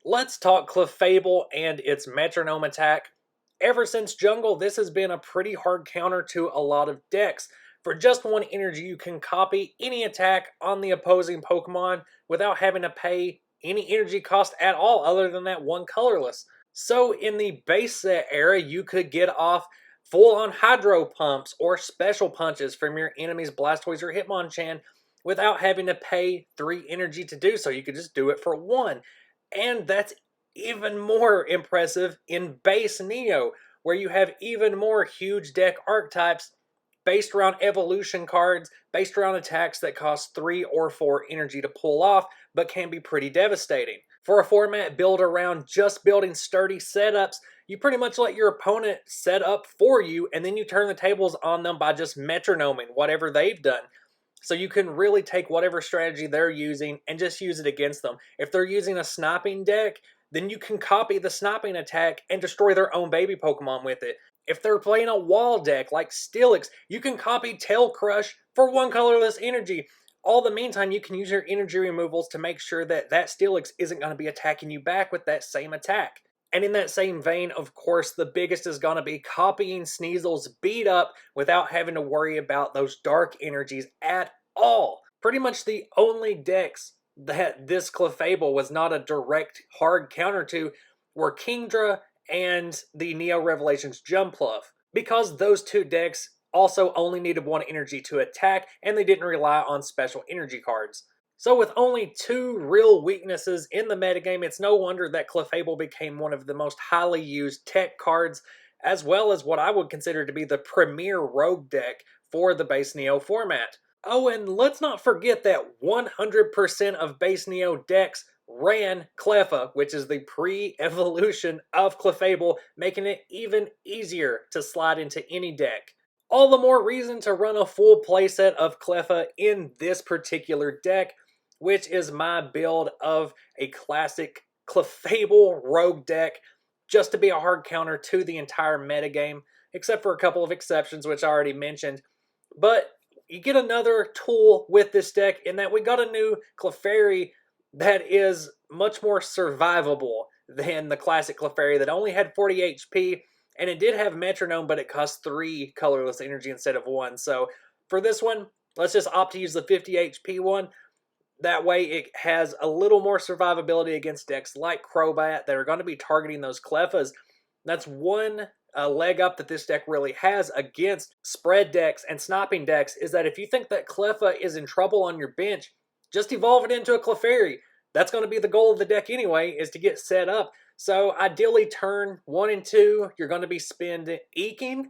Let's talk Clefable and its metronome attack. Ever since Jungle, this has been a pretty hard counter to a lot of decks. For just one energy, you can copy any attack on the opposing Pokemon without having to pay any energy cost at all other than that one colorless. So in the base set era, you could get off full-on Hydro Pumps or Special Punches from your enemy's Blastoise or Hitmonchan without having to pay 3 energy to do so. You could just do it for 1. And that's even more impressive in base Neo, where you have even more huge deck archetypes based around evolution cards, based around attacks that cost 3 or 4 energy to pull off, but can be pretty devastating. For a format built around just building sturdy setups, you pretty much let your opponent set up for you, and then you turn the tables on them by just metronoming whatever they've done. So you can really take whatever strategy they're using and just use it against them. If they're using a sniping deck, then you can copy the sniping attack and destroy their own baby Pokemon with it. If they're playing a wall deck like Steelix, you can copy Tail Crush for 1 colorless energy. All the meantime, you can use your energy removals to make sure that that Steelix isn't going to be attacking you back with that same attack. And in that same vein, of course, the biggest is going to be copying Sneasel's beat up without having to worry about those dark energies at all. Pretty much the only decks that this Clefable was not a direct hard counter to were Kingdra and the Neo Revelations Jumpluff, because those two decks also only needed 1 energy to attack and they didn't rely on special energy cards. So with only 2 real weaknesses in the metagame, it's no wonder that Clefable became one of the most highly used tech cards, as well as what I would consider to be the premier rogue deck for the base Neo format. Oh, and let's not forget that 100% of base Neo decks ran Cleffa, which is the pre-evolution of Clefable, making it even easier to slide into any deck. All the more reason to run a full playset of Cleffa in this particular deck, which is my build of a classic Clefable rogue deck, just to be a hard counter to the entire metagame, except for a couple of exceptions, which I already mentioned. But you get another tool with this deck in that we got a new Clefairy that is much more survivable than the classic Clefairy that only had 40 HP, and it did have Metronome, but it cost 3 colorless energy instead of 1. So for this one, let's just opt to use the 50 HP one. That way it has a little more survivability against decks like Crobat that are going to be targeting those Cleffas. That's one leg up that this deck really has against spread decks and sniping decks, is that if you think that Cleffa is in trouble on your bench, just evolve it into a Clefairy. That's going to be the goal of the deck anyway, is to get set up. So ideally turn 1 and 2, you're going to be spending eking,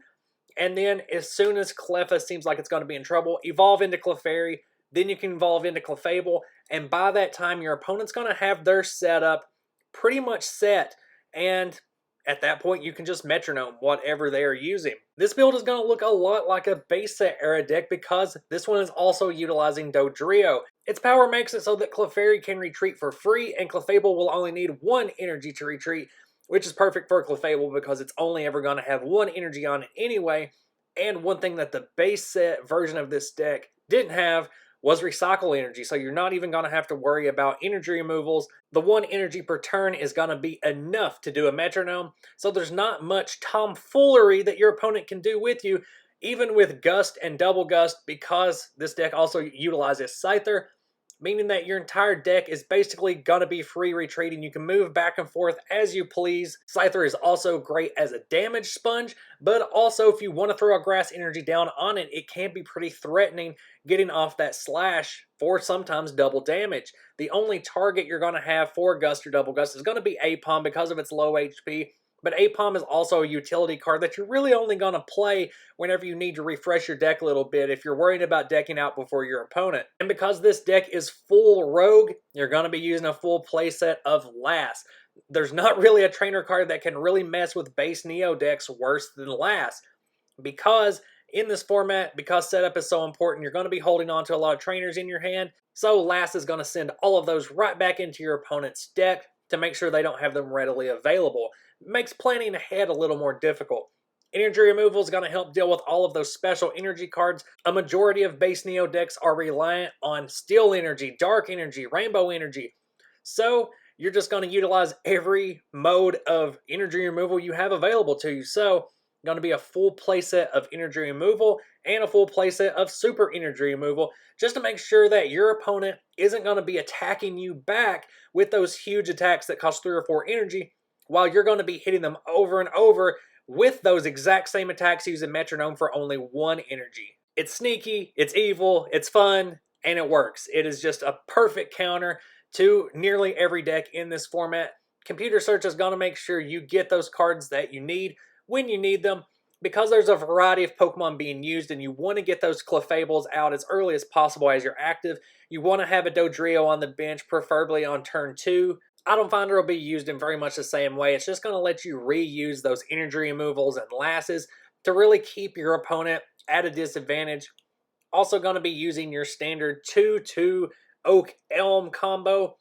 and then as soon as Cleffa seems like it's going to be in trouble, evolve into Clefairy. Then you can evolve into Clefable, and by that time, your opponent's going to have their setup pretty much set, and at that point, you can just metronome whatever they are using. This build is going to look a lot like a base set era deck because this one is also utilizing Dodrio. Its power makes it so that Clefairy can retreat for free, and Clefable will only need 1 energy to retreat, which is perfect for Clefable because it's only ever going to have 1 energy on it anyway. And one thing that the base set version of this deck didn't have was recycle energy, so you're not even going to have to worry about energy removals. The 1 energy per turn is going to be enough to do a metronome, so there's not much tomfoolery that your opponent can do with you, even with Gust and Double Gust, because this deck also utilizes Scyther, meaning that your entire deck is basically going to be free retreating. You can move back and forth as you please. Scyther is also great as a damage sponge, but also if you want to throw a grass energy down on it, it can be pretty threatening getting off that slash for sometimes double damage. The only target you're going to have for Gust or Double Gust is going to be Apom because of its low HP, but Apom is also a utility card that you're really only going to play whenever you need to refresh your deck a little bit if you're worried about decking out before your opponent. And because this deck is full rogue, you're going to be using a full playset of Lass. There's not really a trainer card that can really mess with base Neo decks worse than Lass. Because in this format, because setup is so important, you're going to be holding on to a lot of trainers in your hand. So Lass is going to send all of those right back into your opponent's deck to make sure they don't have them readily available. Makes planning ahead a little more difficult. Energy removal is going to help deal with all of those special energy cards. A majority of base Neo decks are reliant on Steel Energy, Dark Energy, Rainbow Energy. So you're just going to utilize every mode of energy removal you have available to you. So, going to be a full playset of energy removal and a full playset of super energy removal, just to make sure that your opponent isn't going to be attacking you back with those huge attacks that cost 3 or 4 energy, while you're going to be hitting them over and over with those exact same attacks using Metronome for only 1 energy. It's sneaky, it's evil, it's fun, and it works. It is just a perfect counter to nearly every deck in this format. Computer Search is going to make sure you get those cards that you need when you need them, because there's a variety of Pokemon being used and you want to get those Clefables out as early as possible as you're active. You want to have a Dodrio on the bench, preferably on turn 2. I don't find it'll be used in very much the same way. It's just going to let you reuse those energy removals and lasses to really keep your opponent at a disadvantage. Also going to be using your standard 2-2 Oak Elm combo.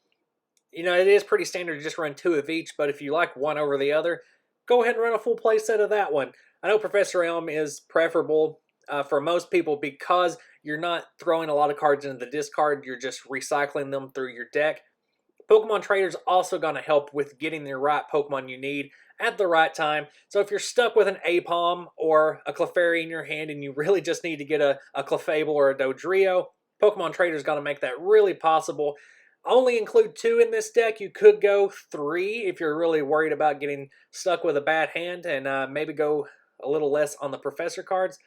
You know, it is pretty standard to just run 2 of each, but if you like one over the other, go ahead and run a full play set of that one. I know Professor Elm is preferable for most people because you're not throwing a lot of cards into the discard, you're just recycling them through your deck. Pokemon Trader's also going to help with getting the right Pokemon you need at the right time. So if you're stuck with an Apom or a Clefairy in your hand and you really just need to get a Clefable or a Dodrio, Pokemon Trader's going to make that really possible. Only include 2 in this deck. You could go 3 if you're really worried about getting stuck with a bad hand, and maybe go a little less on the Professor cards.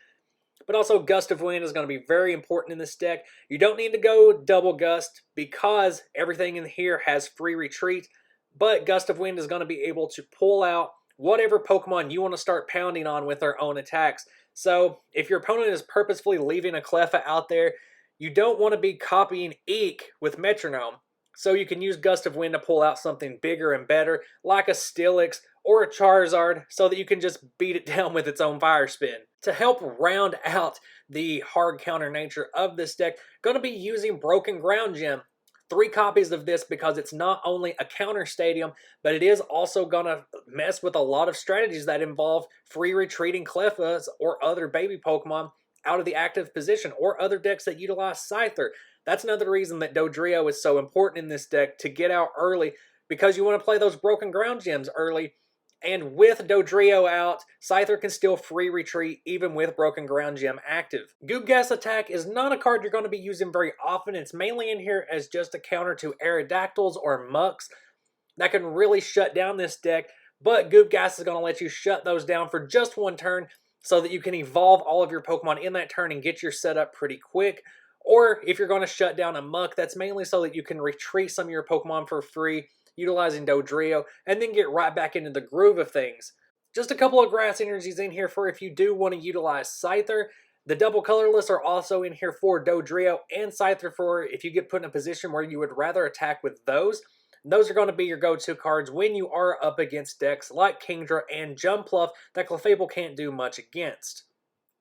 But also Gust of Wind is going to be very important in this deck. You don't need to go double Gust because everything in here has free retreat, but Gust of Wind is going to be able to pull out whatever Pokemon you want to start pounding on with their own attacks. So if your opponent is purposefully leaving a Cleffa out there, you don't want to be copying Eek with Metronome. So you can use Gust of Wind to pull out something bigger and better, like a Steelix or a Charizard, so that you can just beat it down with its own Fire Spin. To help round out the hard counter nature of this deck, going to be using Broken Ground Gem. 3 copies of this because it's not only a counter stadium, but it is also going to mess with a lot of strategies that involve free retreating Cleffas or other baby Pokemon out of the active position, or other decks that utilize Scyther. That's another reason that Dodrio is so important in this deck, to get out early, because you want to play those Broken Ground Gems early. And with Dodrio out, Scyther can still free retreat even with Broken Ground Gem active. Goob Gas Attack is not a card you're going to be using very often. It's mainly in here as just a counter to Aerodactyls or Mucks that can really shut down this deck, but Goob Gas is going to let you shut those down for just 1 turn so that you can evolve all of your Pokemon in that turn and get your setup pretty quick. Or if you're going to shut down a Muck, that's mainly so that you can retreat some of your Pokemon for free utilizing Dodrio, and then get right back into the groove of things. Just a couple of grass energies in here for if you do want to utilize Scyther. The double colorless are also in here for Dodrio and Scyther for if you get put in a position where you would rather attack with those. Those are going to be your go-to cards when you are up against decks like Kingdra and Jumpluff that Clefable can't do much against.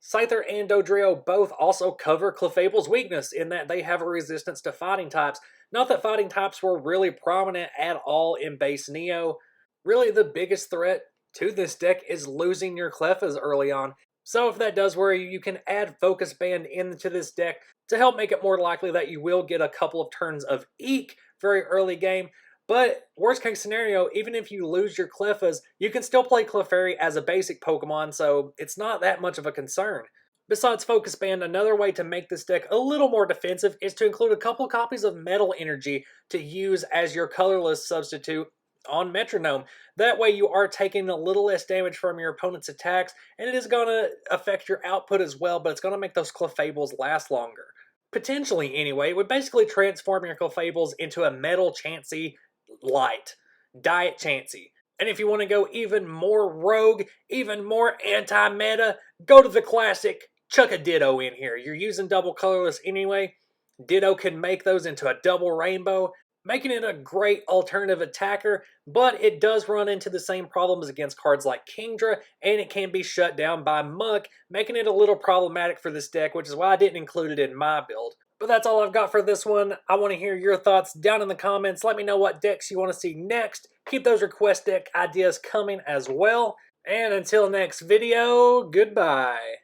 Scyther and Dodrio both also cover Clefable's weakness in that they have a resistance to fighting types. Not that fighting types were really prominent at all in base Neo. Really the biggest threat to this deck is losing your Cleffas early on. So if that does worry you, you can add Focus Band into this deck to help make it more likely that you will get a couple of turns of Eek very early game. But worst case scenario, even if you lose your Cleffas, you can still play Clefairy as a basic Pokemon, so it's not that much of a concern. Besides Focus Band, another way to make this deck a little more defensive is to include a couple of copies of Metal Energy to use as your colorless substitute on Metronome. That way you are taking a little less damage from your opponent's attacks, and it is going to affect your output as well, but it's going to make those Clefables last longer. Potentially anyway, it would basically transform your Clefables into a Metal Chansey Light, Diet Chansey. And if you want to go even more rogue, even more anti-meta, go to the classic, chuck a Ditto in here. You're using double colorless anyway. Ditto can make those into a double rainbow, making it a great alternative attacker, but it does run into the same problems against cards like Kingdra, and it can be shut down by Muck, making it a little problematic for this deck, which is why I didn't include it in my build. But that's all I've got for this one. I want to hear your thoughts down in the comments. Let me know what decks you want to see next. Keep those request deck ideas coming as well. And until next video, goodbye.